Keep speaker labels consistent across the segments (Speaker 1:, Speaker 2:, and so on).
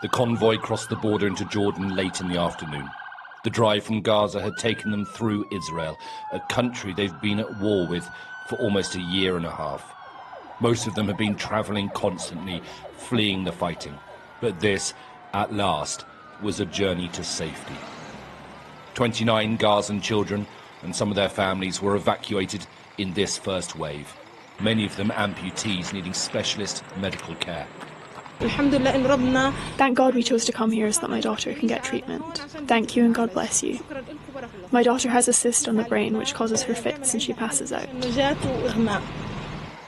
Speaker 1: The convoy crossed the border into Jordan late in the afternoon. The drive from Gaza had taken them through Israel, a country they've been at war with for almost a year and a half. Most of them have been travelling constantly, fleeing the fighting. But this, at last, was a journey to safety. 29 Gazan children and some of their families were evacuated in this first wave, many of them amputees needing specialist medical care.
Speaker 2: Thank God we chose to come here so that my daughter can get treatment. Thank you and God bless you. My daughter has a cyst on the brain which causes her fits and she passes out.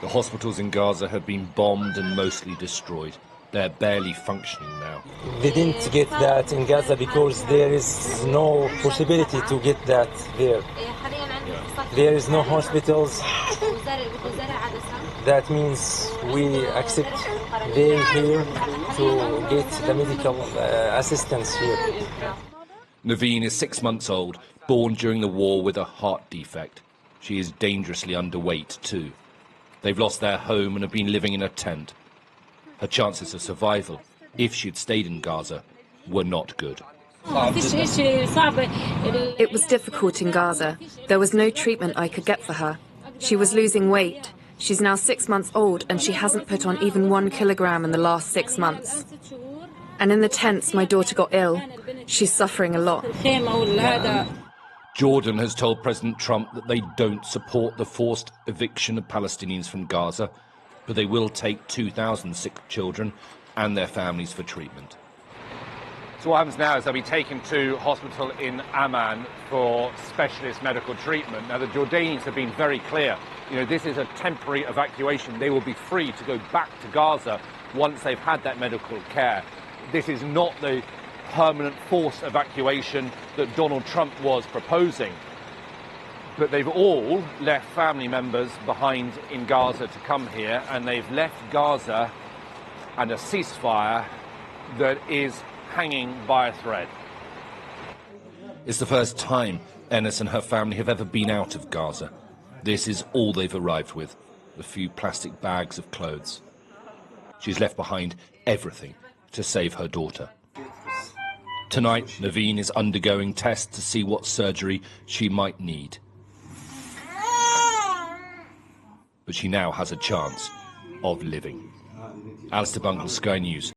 Speaker 1: The hospitals in Gaza have been bombed and mostly destroyed. They're barely functioning now.
Speaker 3: They didn't get that in Gaza because there is no possibility to get that there. There is no hospitals. That means we accept them here to get the medical assistance here.
Speaker 1: Naveen is 6 months old, born during the war with a heart defect. She is dangerously underweight too. They've lost their home and have been living in a tent. Her chances of survival, if she'd stayed in Gaza, were not good.
Speaker 4: It was difficult in Gaza. There was no treatment I could get for her. She was losing weight. She's now 6 months old and she hasn't put on even 1 kilogram in the last 6 months. And in the tents, my daughter got ill. She's suffering a lot.
Speaker 1: Jordan has told President Trump that they don't support the forced eviction of Palestinians from Gaza, but they will take 2,000 sick children and their families for treatment.
Speaker 5: So what happens now is they'll be taken to hospital in Amman for specialist medical treatment. Now, the Jordanians have been very clear. You know, this is a temporary evacuation. They will be free to go back to Gaza once they've had that medical care. This is not the permanent forced evacuation that Donald Trump was proposing. But they've all left family members behind in Gaza to come here, and they've left Gaza and a ceasefire that is hanging by a thread.
Speaker 1: It's the first time Enes and her family have ever been out of Gaza. This is all they've arrived with, a few plastic bags of clothes. She's left behind everything to save her daughter. Tonight, Naveen is undergoing tests to see what surgery she might need. But she now has a chance of living. Alistair Bunkall, Sky News.